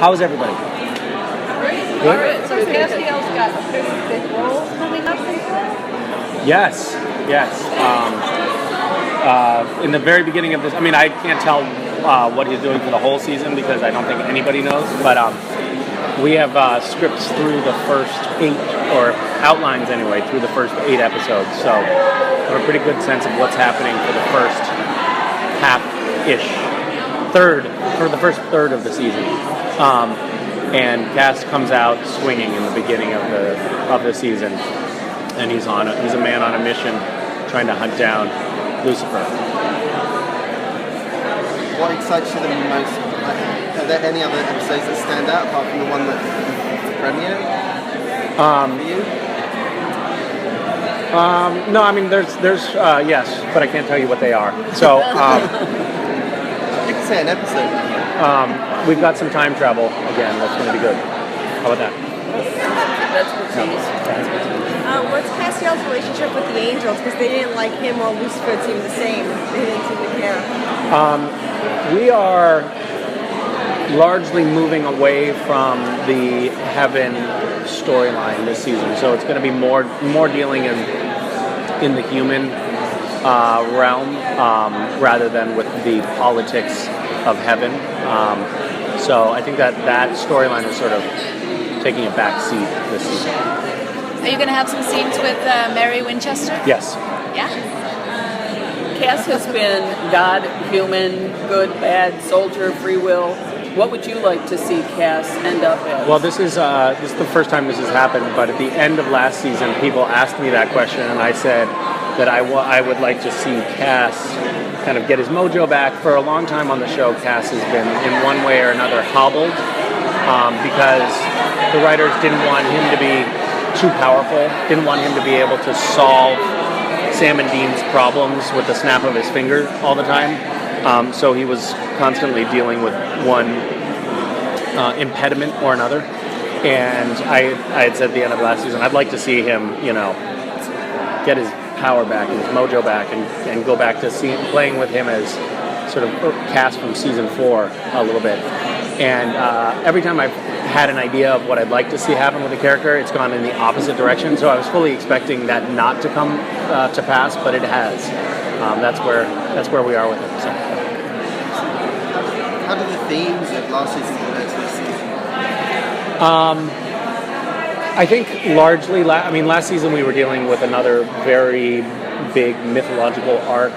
How's everybody? Great. All right. So Castiel's got a pretty big role coming up. Yes. In the very beginning of this, I mean, I can't tell what he's doing for the whole season because I don't think anybody knows, but we have scripts through the first 8, or outlines anyway, through the first 8 episodes, so I have a pretty good sense of what's happening for the first half-ish, for the first third of the season. And Cass comes out swinging in the beginning of the season, and he's a man on a mission trying to hunt down Lucifer. What excites you the most? Are there any other episodes that stand out apart from the one that premiered for you? No, I mean there's yes, but I can't tell you what they are. So you can say an episode. We've got some time travel again. That's going to be good. How about that? That's good tease. What's Castiel's relationship with the angels? Because they didn't like him or Lucifer seemed the same. They didn't seem to care. We are largely moving away from the heaven storyline this season, so it's going to be more dealing in the human realm rather than with the politics of heaven. So I think that storyline is sort of taking a back seat this season. Are you going to have some scenes with Mary Winchester? Yes. Yeah? Cass has been God, human, good, bad, soldier, free will. What would you like to see Cass end up as? Well, this is the first time this has happened, but at the end of last season, people asked me that question, and I said that I would like to see Cass kind of get his mojo back. For a long time on the show, Cass has been, in one way or another, hobbled because the writers didn't want him to be too powerful, didn't want him to be able to solve Sam and Dean's problems with the snap of his finger all the time. So he was constantly dealing with one impediment or another. And I had said at the end of last season, I'd like to see him, get his power back and his mojo back and go back to playing with him as sort of Cass from season 4 a little bit. And every time I've had an idea of what I'd like to see happen with the character, it's gone in the opposite direction. So I was fully expecting that not to come to pass, but it has. That's where we are with it. So. How do the themes of last season compare to this season? I think largely, last season we were dealing with another very big mythological arc,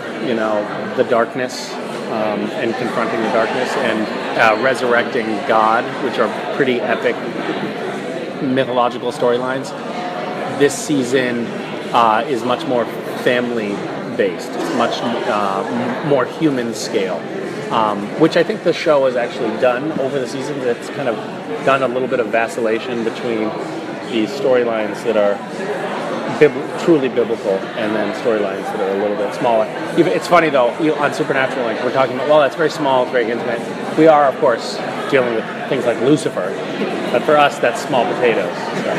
the darkness, and confronting the darkness, and resurrecting God, which are pretty epic mythological storylines. This season is much more family-based. It's much more human scale, which I think the show has actually done over the seasons. It's kind of done a little bit of vacillation between these storylines that are truly biblical and then storylines that are a little bit smaller. It's funny though, on Supernatural, we're talking about, well, that's very small, it's very intimate. We are, of course, dealing with things like Lucifer, but for us, that's small potatoes. So.